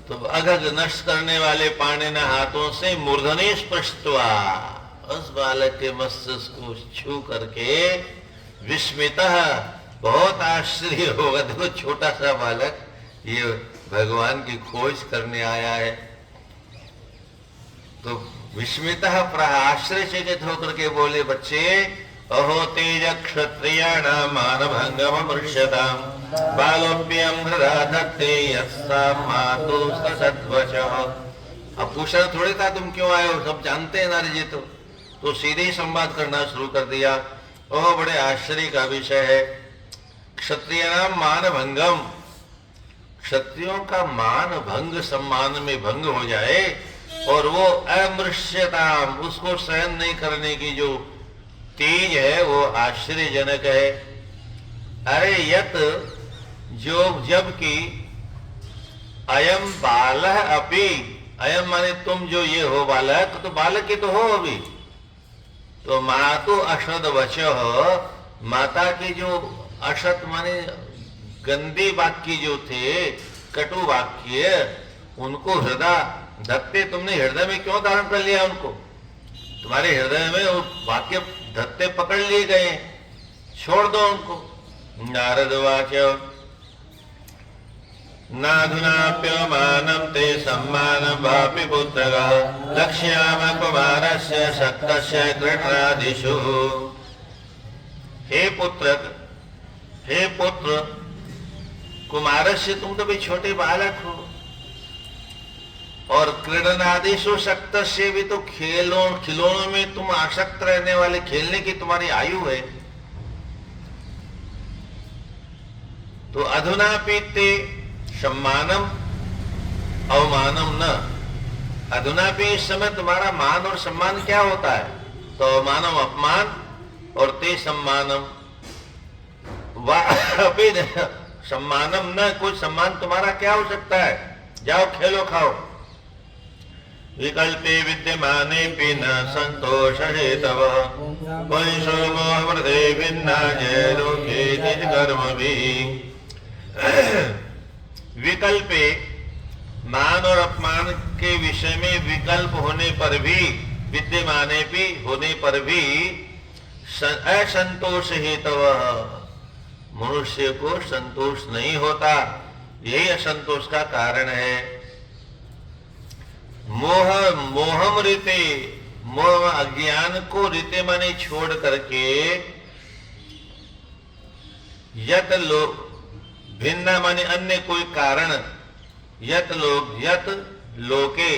तो अगग नष्ट करने वाले पाणिना हाथों से मूर्धनि स्पृष्ट्वा, उस बालक के मस्तिष्क को छू करके, विस्मितः, बहुत आश्चर्य होगा, देखो छोटा सा बालक ये भगवान की खोज करने आया है। तो विस्मितः आश्चर्यचकित होकर के बोले, बच्चे अहो तेज क्षत्रियाणां मानभंगममृष्यताम् बालोप्यं हृदा धत्ते यस्सा मातु सद्वचः। अब पूछना थोड़ी था तुम क्यों आए हो, सब जानते हैं नारद जी। तो सीधे ही संवाद करना शुरू कर दिया। ओह बड़े आश्चर्य का विषय है। क्षत्रियाणां मानभंगम, क्षत्रियों का मान भंग, सम्मान में भंग हो जाए, और वो अमृष्यताम, उसको सहन नहीं करने की जो तेज है, वो आश्चर्यजनक है। अरे यत, जो जबकि अयम बालः अपि, अयम माने तुम जो ये हो बालक, तो बालक ही तो हो अभी। तो मातु अशद वचः, माता की जो अशत माने गंदे वाक्य जो थे, कटु वाक्य, उनको हृदय धत्ते, तुमने हृदय में क्यों धारण कर लिया उनको? तुम्हारे हृदय में वो वाक्य धत्ते पकड़ लिए गए, छोड़ दो उनको। नारद वाक्य नाधुनाप्यमानं ते सम्मानं वापि पुत्रः लक्ष्याम कुमारस्य शक्तस्य कृष्णादिषु। हे पुत्र, हे पुत्र, कुमारस्य, तुम तो भी छोटे बालक हो, और क्रीडनादिषु शक्त से भी, तो खिलौनों में तुम आसक्त रहने वाले, खेलने की तुम्हारी आयु है। तो अधुना पीते सम्मानम अवमानम न, अधुना भी इस समय तुम्हारा मान और सम्मान क्या होता है? तो अवमानम अपमान, और ते सम्मानम वापि सम्मानम न, कुछ सम्मान तुम्हारा क्या हो सकता है? जाओ खेलो खाओ। विकल्पे विद्यमानेऽपि न संतोष हेतवः पुंसो मोहवृते भिन्नाय लोके निजकर्मभिः। विकल्पे मान और अपमान के विषय में विकल्प होने पर भी, विद्यमाने भी होने पर भी असंतोष हेतवः, मनुष्य को संतोष नहीं होता, यही असंतोष का कारण है। मोहम रीते, मोह अज्ञान को रीते माने छोड़ करके यत लोक, भिन्न माने अन्य कोई कारण, यत लोके,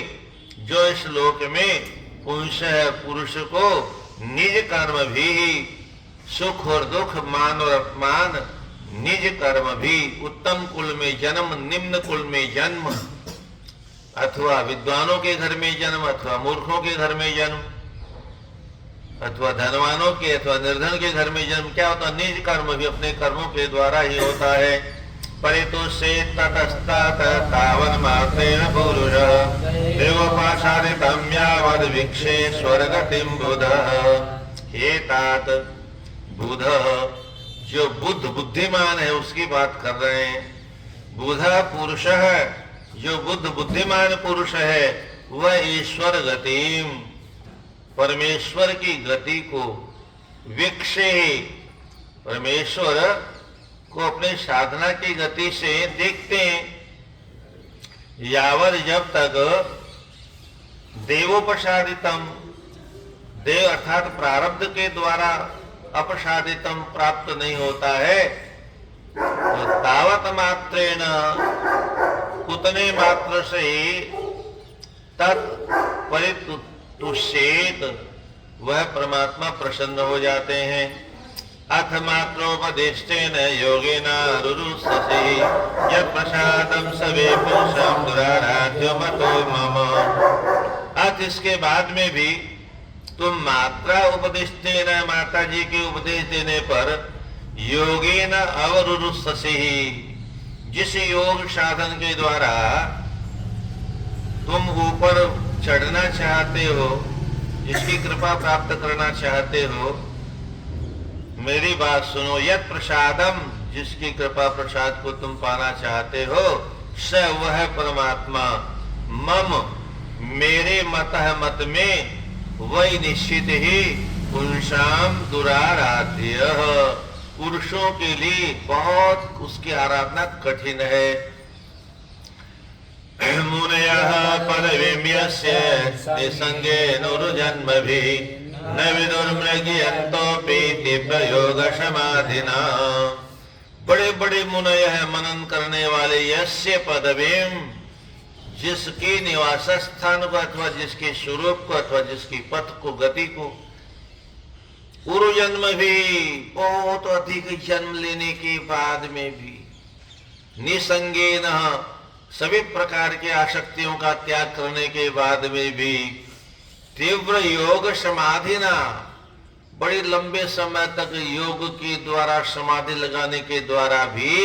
जो इस लोक में पुंस है, पुरुष को निज कर्म भी, सुख और दुख, मान और अपमान, निज कर्म भी, उत्तम कुल में जन्म, निम्न कुल में जन्म, अथवा विद्वानों के घर में जन्म, अथवा मूर्खों के घर में जन्म, अथवा धनवानों के अथवा निर्धन के घर में जन्म, क्या होता है? निज कर्म भी अपने कर्मों के द्वारा ही होता है। परितो से ततस्तात तावन मात्रेण पुरुषः देवोपासादितं यावद् वीक्षे स्वर्गतिं बुधः। हे तात, बुध, जो बुद्धिमान है उसकी बात कर रहे हैं। बुध पुरुष है, जो बुद्धिमान पुरुष है वह ईश्वर गतिम, परमेश्वर की गति को, वीक्षे, परमेश्वर को अपने साधना की गति से देखते हैं। यावत, जब तक देवोपसादितम, देव अर्थात प्रारब्ध के द्वारा अपसादितम प्राप्त नहीं होता है, तो तावत मात्रेण, उतने मात्र से तत्परितुष्येत, वह परमात्मा प्रसन्न हो जाते हैं। अथ मात्रोपदिष्टेन योगेन रुरुससे यत् प्रसादं सवे पुंसां दुराराध्यो मतो मम। अथ, इसके बाद में भी तुम मात्रा उपदिष्टेन, माता जी के उपदेश देने पर, योगेन अवरुरुससे, जिस योग साधन के द्वारा तुम ऊपर चढ़ना चाहते हो, जिसकी कृपा प्राप्त करना चाहते हो, मेरी बात सुनो। यत् प्रसादम, जिसकी कृपा प्रसाद को तुम पाना चाहते हो, स वह परमात्मा, मम, मेरे मत में, वही निश्चित ही, पुंसाम दुराराध्य, पुरुषों के लिए बहुत उसकी आराधना कठिन है। मुनयः पदवीं यस्य निसंगेन जन्मभिः न विदुर्मृग्यन्तोऽपि तीव्रयोग समाधिना। बड़े बड़े मुनय है, मनन करने वाले, यस्य पदवीं, जिसके निवास स्थान को अथवा जिसके स्वरूप को अथवा जिसकी पथ को, गति को, पूर्व जन्म भी, बहुत अधिक जन्म लेने के बाद में भी, निसंगेन, सभी प्रकार की आसक्तियों का त्याग करने के बाद में भी, तीव्र योग समाधिना, बड़े लंबे समय तक योग के द्वारा, समाधि लगाने के द्वारा भी,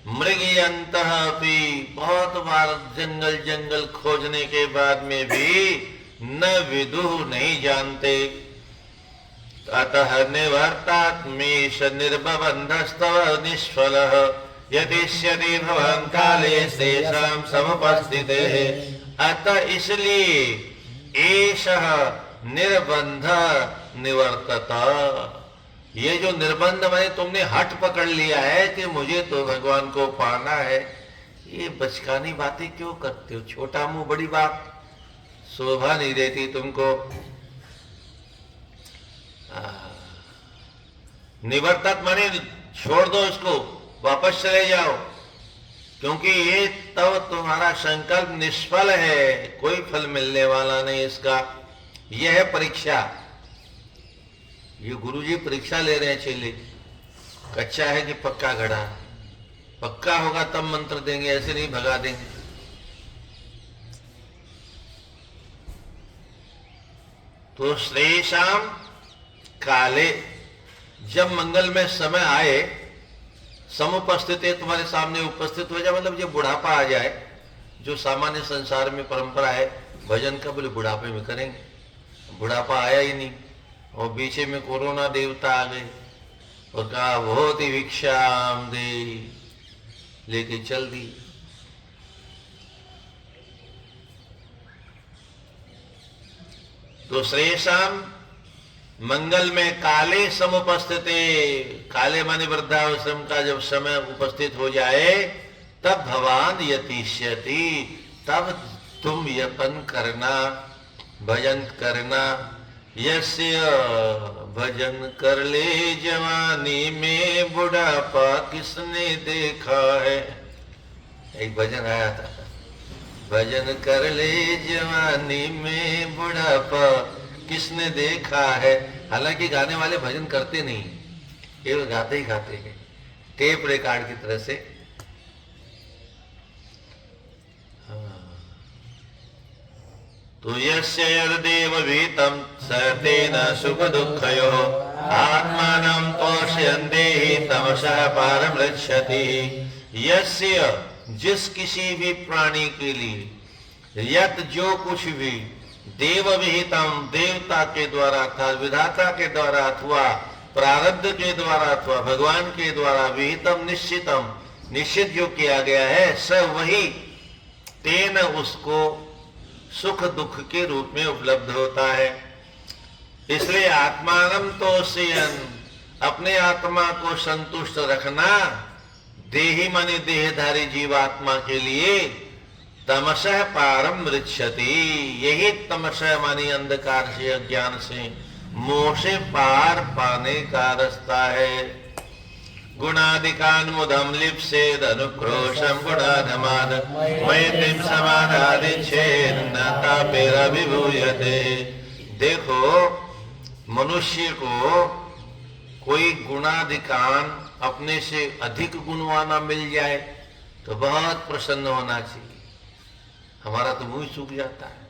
मृगयन्तः भी, बहुत बार जंगल खोजने के बाद में भी, न विदुः, नहीं जानते। अतः निवर्तात्मेष निर्बबन्धस्तव निष्फलः यदिष्यति भवन् काले तेषां समुपस्थितेः। अतः इसलिए एषः निर्बंध निवर्तता, ये जो निर्बंध माने तुमने हट पकड़ लिया है कि मुझे तो भगवान को पाना है, ये बचकानी बातें क्यों करते हो? छोटा मुंह बड़ी बात शोभा नहीं देती तुमको। निवर्तत माने छोड़ दो इसको, वापस चले जाओ, क्योंकि ये तब तुम्हारा संकल्प निष्फल है, कोई फल मिलने वाला नहीं इसका। यह है परीक्षा। ये गुरुजी परीक्षा ले रहे हैं चेले, कच्चा है कि पक्का घड़ा। पक्का होगा तब मंत्र देंगे, ऐसे नहीं भगा देंगे। तो श्रेषाम काले, जब मंगल में समय आए, समुपस्थित है, तुम्हारे सामने उपस्थित हो जाए, मतलब जब बुढ़ापा आ जाए, जो सामान्य संसार में परंपरा है भजन का बोले बुढ़ापे में करेंगे, बुढ़ापा आया ही नहीं, और पीछे में कोरोना देवता आ गए और कहा बहुत ही भिक्षाम दे, लेके चल दी। तो श्रेयसाम मंगल में काले समुपस्थिते, काले माने वृद्धाश्रम का जब समय उपस्थित हो जाए तब भवान यतिष्यति, तब तुम यत्न करना, भजन करना। यस्य भजन कर ले जवानी में, बुढ़ापा किसने देखा है। एक भजन आया था, भजन कर ले जवानी में, बुढ़ापा किसने देखा है। हालांकि गाने वाले भजन करते नहीं, केवल गाते ही गाते हैं, टेप रिकॉर्ड की तरह से। तो यस्य यद्देव भीतम सतेन सुख दुःखयो, आत्मानं तोषयन्ते तमसः पारमृच्छति। यस्य, जिस किसी भी प्राणी के लिए, यत जो कुछ भी, देव विहितम, देवता के द्वारा अर्थात विधाता के द्वारा अथवा प्रारब्ध के द्वारा अथवा भगवान के द्वारा, विहितम निश्चितम, निश्चित जो किया गया है, स वही तेन उसको सुख दुख के रूप में उपलब्ध होता है। इसलिए आत्मानम तोषयन्, अपने आत्मा को संतुष्ट रखना, देही माने देहधारी जीवात्मा के लिए, तमसः पारम मृच्छति, यही तमसः मानी अंधकार से, अज्ञान से, मोह से पार पाने का रास्ता है। गुणादिकान मुदम लिप्सेद अनुक्रोशम गुणाधमाद, मैत्रीम समानादिच्छेन्न तापेरभिभूयते। देखो, मनुष्य को कोई गुणाधिकान अपने से अधिक गुणवाना मिल जाए तो बहुत प्रसन्न होना चाहिए। हमारा तो मुंह सूख जाता है,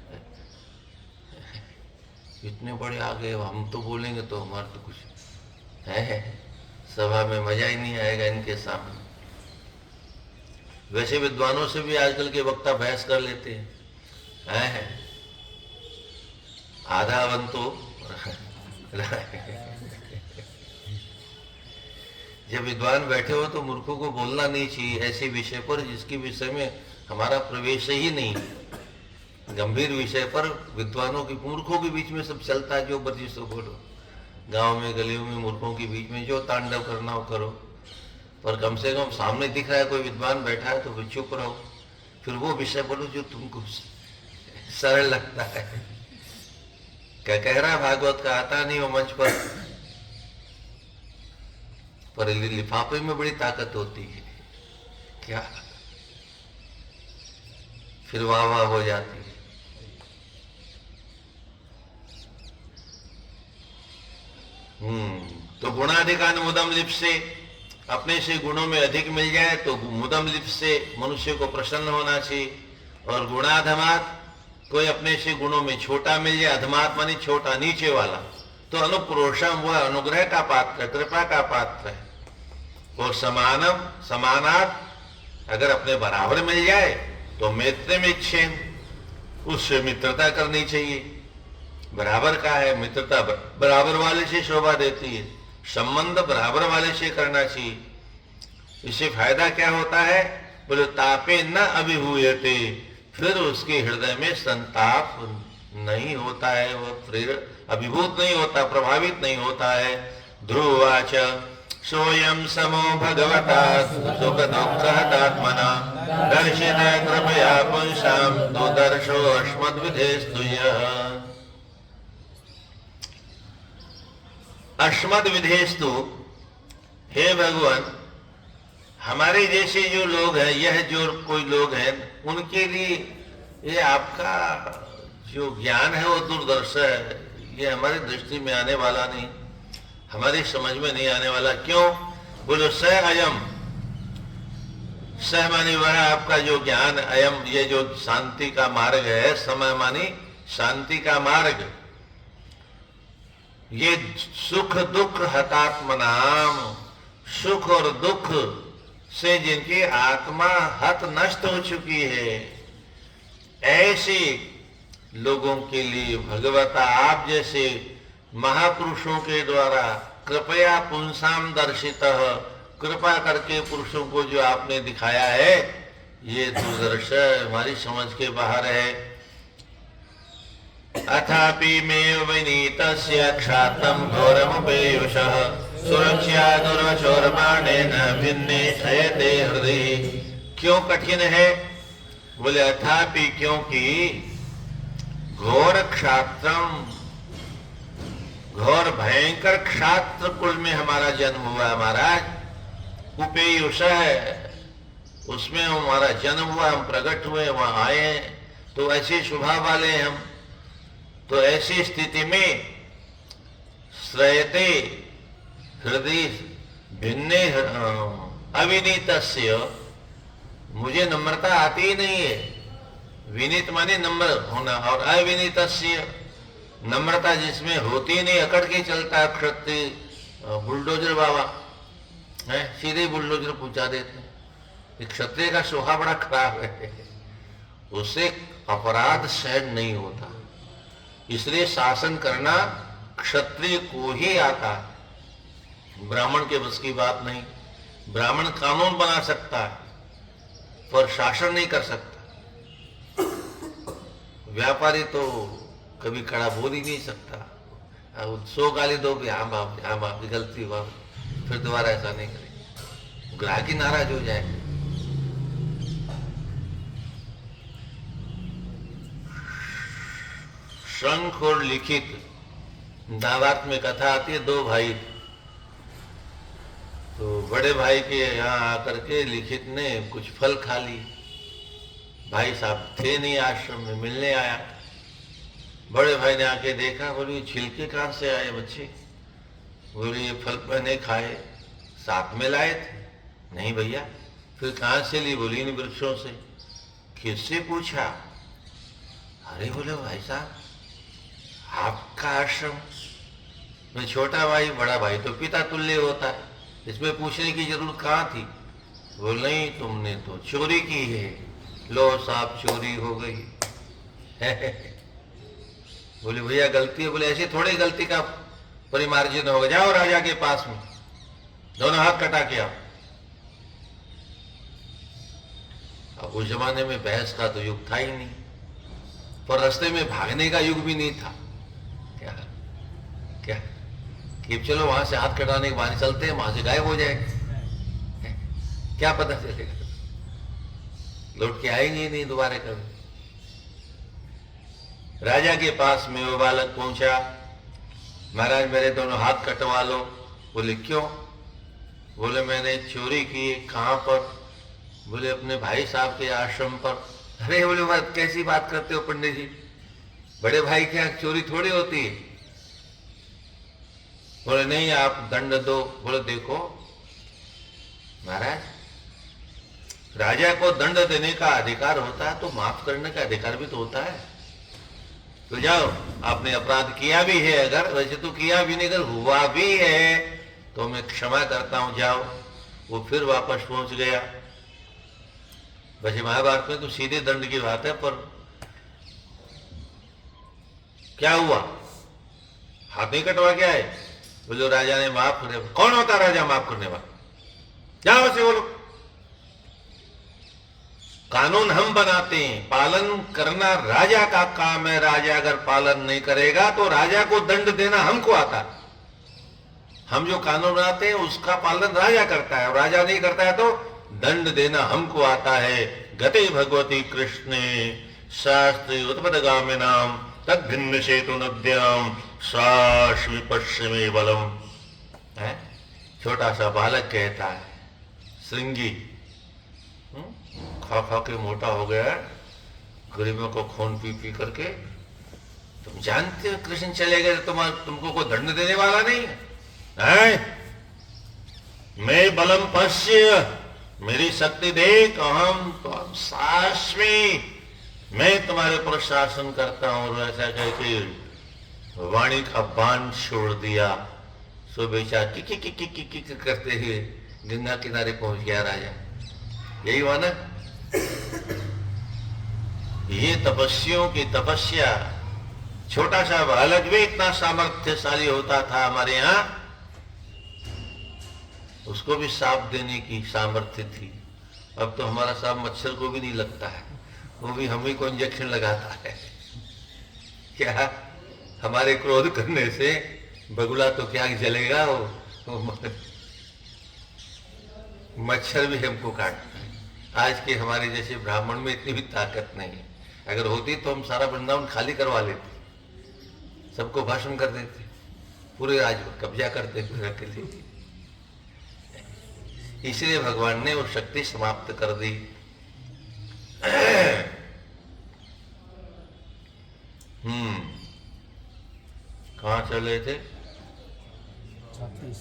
इतने बड़े आ गए, हम तो बोलेंगे तो हमारा तो कुछ है, सभा में मजा ही नहीं आएगा इनके सामने। वैसे विद्वानों से भी आजकल के वक्ता बहस कर लेते हैं, आधा वन तो जब विद्वान बैठे हो तो मूर्खों को बोलना नहीं चाहिए ऐसे विषय पर जिसके विषय में हमारा प्रवेश ही नहीं। गंभीर विषय पर विद्वानों की, मूर्खों के बीच में सब चलता है, जो मर्जी सो बोलो, गांव में गलियों में मूर्खों के बीच में जो तांडव करना हो करो, पर कम से कम सामने दिख रहा है कोई विद्वान बैठा है तो फिर चुप रहो, फिर वो विषय बोलो जो तुमको सरल लगता है। क्या कह रहा भागवत का आता नहीं वो मंच पर लिफाफे में बड़ी ताकत होती है क्या, फिर वाह वाह हो जाती है। तो गुणाधिकान मुदम लिप से, अपने से गुणों में अधिक मिल जाए तो मुदम लिप से मनुष्य को प्रसन्न होना चाहिए। और गुणाधमात, कोई अपने से गुणों में छोटा मिल जाए, अधमात मानी छोटा, नीचे वाला, तो अनुप्रोषम, वह अनुग्रह का पात्र, कृपा का पात्र है। और समानम, समानात, अगर अपने बराबर मिल जाए तो मैत्री में इच्छेन, उससे मित्रता करनी चाहिए। बराबर का है, मित्रता बराबर वाले से शोभा देती है, संबंध बराबर वाले से करना चाहिए। इससे फायदा क्या होता है, बोले तापे न अभिभूयते, फिर उसके हृदय में संताप नहीं होता है, वह अभिभूत नहीं होता, प्रभावित नहीं होता है। ध्रुवाच सोयम समो भगवता सुख दुख हतात्मना, दर्शित कृपया पुंसाम तो दर्शो अश्मद्विधेस्तु यः। अश्मद्विधेस्तु, हे भगवान, हमारे जैसे जो लोग हैं, यह जो कोई लोग हैं, उनके लिए ये आपका जो ज्ञान है वो दूरदर्श है, ये हमारी दृष्टि में आने वाला नहीं, हमारी समझ में नहीं आने वाला। क्यों बोलो, स अयम, सह मानी वह आपका जो ज्ञान, अयम ये जो शांति का मार्ग है, समय मानी शांति का मार्ग, ये सुख दुख हतात्मनाम, सुख और दुख से जिनकी आत्मा हत नष्ट हो चुकी है, ऐसे लोगों के लिए भगवता आप जैसे महापुरुषों के द्वारा कृपया पुंसाम दर्शितः, कृपा करके पुरुषों को जो आपने दिखाया है ये दुर्दर्श हमारी समझ के बाहर है। अथापि मे विनीतस्य क्षात्रं घोरमुपेयुषः सुरक्षा दुर्वशोर्बाणेन भिन्ने क्षयते हृदय। क्यों कठिन है? बोले अथापि क्योंकि घोर क्षात्रम, घोर भयंकर क्षात्र कुल में हमारा जन्म हुआ महाराज। उपेयुष है, उसमें हमारा जन्म हुआ, हम प्रकट हुए, वहां आए हैं, तो ऐसे स्वभाव वाले हैं हम। तो ऐसी स्थिति में श्रयते हृदय भिन्ने अविनीतस्य, मुझे नम्रता आती ही नहीं है। विनीत माने नम्र होना, और अविनीतस्य नम्रता जिसमें होती नहीं, अकड़ के चलता है। क्षत्रिय बुलडोजर बाबा है, सीधे बुलडोजर पहुंचा देते हैं। क्षत्रिय का स्वभाव बड़ा खराब है, उससे अपराध सहन नहीं होता, इसलिए शासन करना क्षत्रिय को ही आता है, ब्राह्मण के बस की बात नहीं। ब्राह्मण कानून बना सकता है पर शासन नहीं कर सकता। व्यापारी तो कभी खड़ा बोल ही नहीं सकता। 100 गाली दो भी, हाँ बाप हाँ बाप गलती हुआ, फिर दोबारा ऐसा नहीं करेंगे, ग्राहक ही नाराज हो जाए। शंख और लिखित, दावात में कथा आती है, 2 भाई, तो बड़े भाई के यहाँ आकर के लिखित ने कुछ फल खा ली। भाई साहब थे नहीं आश्रम में, मिलने आया। बड़े भाई ने आके देखा, बोले छिलके कहाँ से आए बच्चे? बोले ये फल मैंने खाए, साथ में लाए थे। नहीं भैया। फिर कहाँ से ली? बोली इन वृक्षों से। किससे पूछा? अरे बोले भाई साहब आपका आश्रम में छोटा भाई, बड़ा भाई तो पिता तुल्य होता है, इसमें पूछने की जरूरत कहाँ थी? बोल नहीं, तुमने तो चोरी की है, लो साहब चोरी हो गई। बोले भैया गलती है। बोले ऐसे थोड़ी गलती का परिमार्जन होगा, जाओ राजा के पास में, दोनों हाथ कटा के आओ। अब उस जमाने में बहस का तो युग था ही नहीं, पर रास्ते में भागने का युग भी नहीं था। क्या क्या कि चलो वहां से हाथ कटाने के बाद चलते हैं, वहां से गायब हो जाएगा, क्या पता चलेगा, लौट के आएंगे नहीं दोबारा कभी। राजा के पास में वो बालक पहुंचा, महाराज मेरे दोनों हाथ कटवा लो। बोले क्यों? बोले मैंने चोरी की। कहां पर? बोले अपने भाई साहब के आश्रम पर। अरे बोले बात कैसी बात करते हो पंडित जी, बड़े भाई के यहाँ चोरी थोड़ी होती है। बोले नहीं आप दंड दो। बोले देखो महाराज, राजा को दंड देने का अधिकार होता है तो माफ करने का अधिकार भी तो होता है। तो जाओ, आपने अपराध किया भी है, अगर वैसे तो किया भी नहीं, अगर हुआ भी है तो मैं क्षमा करता हूं, जाओ। वो फिर वापस पहुंच गया। वैसे महाभारत में तो सीधे दंड की बात है, पर क्या हुआ? हाथ नहीं कटवा क्या है? बोलो राजा ने माफ कर। कौन होता राजा माफ करने वाला? जाओ से बोलो। कानून हम बनाते हैं, पालन करना राजा का काम है। राजा अगर पालन नहीं करेगा तो राजा को दंड देना हमको आता है। हम जो कानून बनाते हैं उसका पालन राजा करता है, और राजा नहीं करता है तो दंड देना हमको आता है। गते भगवती कृष्णे शास्त्री उत्पदगामिनाम तद भिन्न सेतु नद्याम साश्वी पश्चिमी बलम। है छोटा सा बालक कहता है, श्रृंगी खा खा के मोटा हो गया, गरीबों को खून पी पी करके। तुम जानते हो कृष्ण चले गए, तुमको कोई दंड देने वाला नहीं है। मैं बलम पश्य, मेरी शक्ति देख, अहम तो साश्वी, मैं तुम्हारे पर शासन करता हूं। और ऐसा कह के वाणी का बाण छोड़ दिया। सो बेचारा की करते हुए गंगा किनारे पहुंच गया राजा। यही हुआ ना। ये तपस्वियों की तपस्या, छोटा सा बालक भी इतना सामर्थ्यशाली होता था हमारे यहाँ, उसको भी सांप देने की सामर्थ्य थी। अब तो हमारा सांप मच्छर को भी नहीं लगता है, वो भी हम ही को इंजेक्शन लगाता है। क्या हमारे क्रोध करने से बगुला तो क्या जलेगा, वो मच्छर भी हमको काटता है। आज के हमारे जैसे ब्राह्मण में इतनी भी ताकत नहीं है। अगर होती तो हम सारा वृंदावन खाली करवा लेते, सबको भाषण कर देते, पूरे राज पर कब्जा करते पूरे के लिए। इसलिए भगवान ने वो शक्ति समाप्त कर दी। कहाँ चले थे? 36।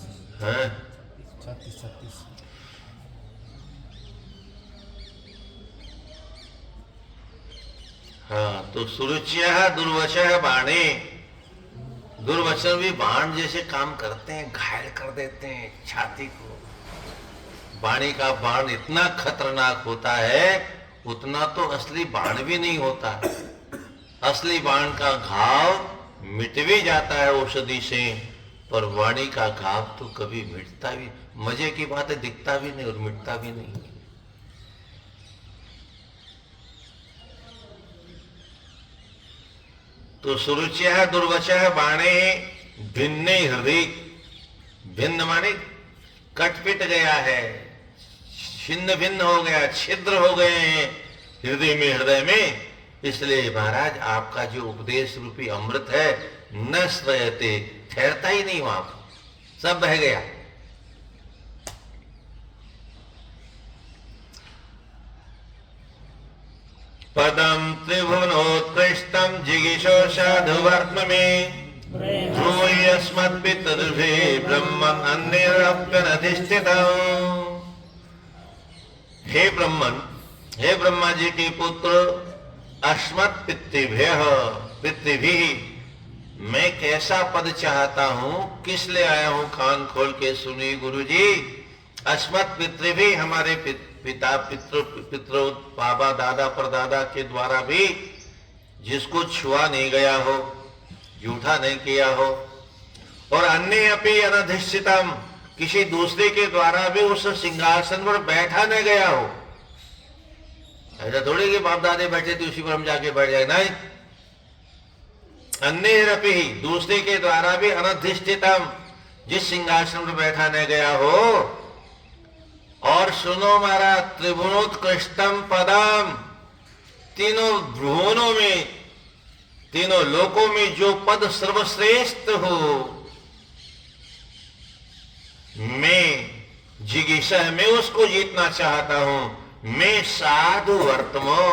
हाँ, तो सुरुचिया दुर्वचः बाणे, दुर्वचन भी बाण जैसे काम करते हैं, घायल कर देते हैं छाती को। बाणी का बाण इतना खतरनाक होता है, उतना तो असली बाण भी नहीं होता। असली बाण का घाव मिट भी जाता है औषधि से, पर वाणी का घाव तो कभी मिटता भी, मजे की बात है, दिखता भी नहीं और मिटता भी नहीं। तो सुरुचिया दुर्वचः बाणे भिन्ने हृदय, भिन्न माने कट पिट गया है, छिन्न भिन्न हो गया, छिद्र हो गए हैं हृदय में। इसलिए महाराज आपका जो उपदेश रूपी अमृत है न श्रयते, ठहरता ही नहीं वहां, सब बह गया। पदम त्रिभुवनोत्कृष्टम जिगीषो साधुवर्त्म में ध्रुवयस्मत्पितृभि ब्रह्मन् अन्यरप्यनधिष्ठितम्। हे ब्रह्मन, हे ब्रह्मा जी के पुत्र, अस्मत् पितृभ्यः, मैं कैसा पद चाहता हूं, किस लिए आया हूं, कान खोल के सुनिए गुरुजी। अस्मत् पितृभि, हमारे पिता पितृ बाबा दादा परदादा के द्वारा भी जिसको छुआ नहीं गया हो, झूठा नहीं किया हो, और अन्य अपि अनधिष्ठितम, किसी दूसरे के द्वारा भी उस सिंहासन पर बैठा न गया हो। ऐसा थोड़ी कि बाप दादे बैठे थे उसी पर हम जाके बैठ जाए, नहीं। अन्य अपि, दूसरे के द्वारा भी अनधिष्ठितम, जिस सिंहासन पर बैठा न गया हो। और सुनो मारा, त्रिभुवनोत्कृष्टम पदम, तीनों भुवनों में, तीनों लोकों में जो पद सर्वश्रेष्ठ हो, मैं जिगीषा, मैं उसको जीतना चाहता हूं। मैं साधु वर्तमो,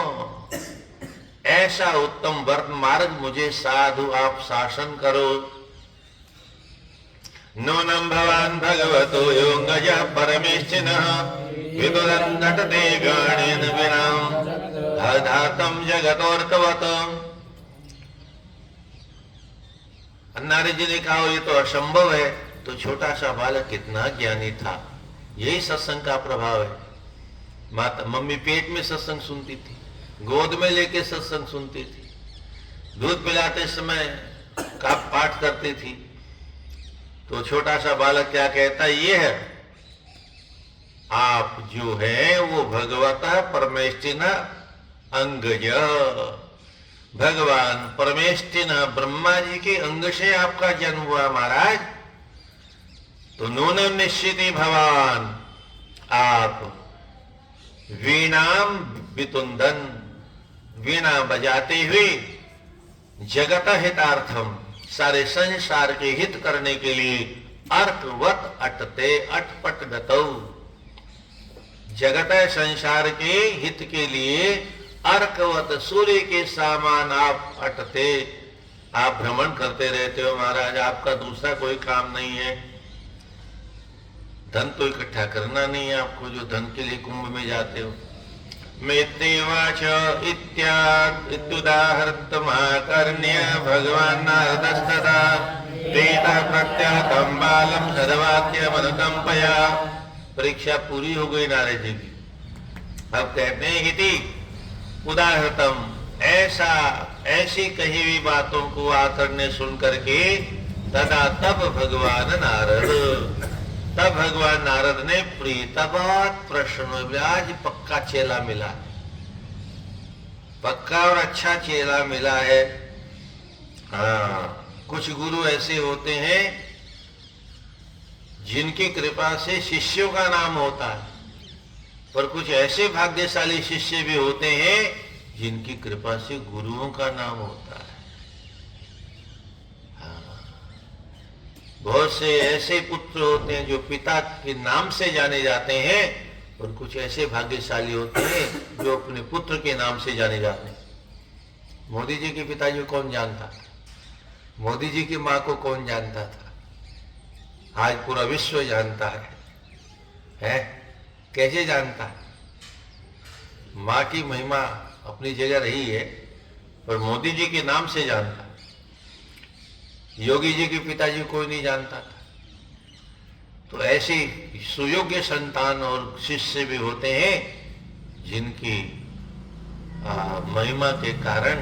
ऐसा उत्तम वर्त मार्ग मुझे साधु आप शासन करो। नूनं भवान भगवतो योगज परमेष्ठिनः विदुरन्नटते गणेन विनाम धातम जगतोर्कवतम। नारद जी ने कहा ये तो असंभव है, तो छोटा सा बालक कितना ज्ञानी था। यही सत्संग का प्रभाव है। माता मम्मी पेट में सत्संग सुनती थी, गोद में लेके सत्संग सुनती थी, दूध पिलाते समय का पाठ करती थी। तो छोटा सा बालक क्या कहता, ये है आप जो है वो भगवता परमेष्ठिना अंगज, भगवान परमेष्ठिना ब्रह्मा जी के अंग से आपका जन्म हुआ महाराज। तो नूनम निश्चिति भवान, आप वीणाम वितुंदन, वीणा बजाते हुए जगत हितार्थम, सारे संसार के हित करने के लिए अर्कवत अटते अटपट गतौ, जगत संसार के हित के लिए अर्कवत सूर्य के समान आप अटते, आप भ्रमण करते रहते हो महाराज। आपका दूसरा कोई काम नहीं है, धन तो इकट्ठा करना नहीं है आपको, जो धन के लिए कुंभ में जाते हो। मित्यवाच इत्युदाहृतमाकर्ण्य भगवान् नारदस्तथा तेतः प्रत्याहतं बालं सदवाक्यमनुकंपया। परीक्षा पूरी हो गई नारद जी की। अब कहते हैं इति उदाहृतम, ऐसा ऐसी कही हुई बातों को आकर ने सुन करके तदा तब भगवान नारद ने प्रीतवात प्रश्न, आज पक्का चेला मिला, पक्का और अच्छा चेला मिला है। हाँ, कुछ गुरु ऐसे होते हैं जिनकी कृपा से शिष्यों का नाम होता है, पर कुछ ऐसे भाग्यशाली शिष्य भी होते हैं जिनकी कृपा से गुरुओं का नाम होता है। हाँ, बहुत से ऐसे पुत्र होते हैं जो पिता के नाम से जाने जाते हैं, और कुछ ऐसे भाग्यशाली होते हैं जो अपने पुत्र के नाम से जाने जाते हैं। मोदी जी के पिताजी को कौन जानता था? मोदी जी की माँ को कौन जानता था? आज पूरा विश्व जानता है? कैसे जानता है? माँ की महिमा अपनी जगह रही है, पर मोदी जी के नाम से जानता है। योगी जी के पिताजी कोई नहीं जानता था। तो ऐसे सुयोग्य संतान और शिष्य भी होते हैं जिनकी महिमा के कारण,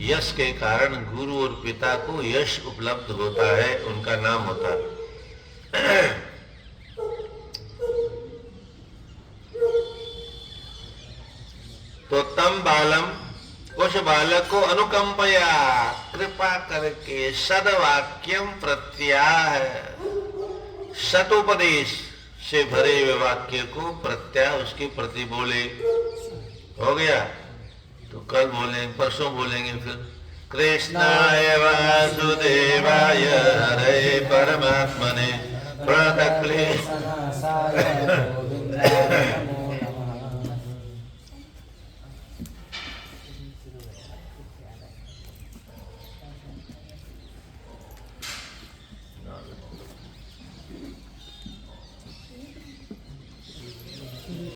यश के कारण गुरु और पिता को यश उपलब्ध होता है, उनका नाम होता है। तो तम बालम, उस बालक को अनुकंपया, कृपा करके सदवाक्यम प्रत्याह, सतोपदेश से भरे हुए वाक्य को प्रत्याह उसके प्रति बोले। हो गया? तो कल बोलेंगे, परसों बोलेंगे फिर कृष्णाय वासुदेवाय हरे परमात्मने प्रणतक्लेश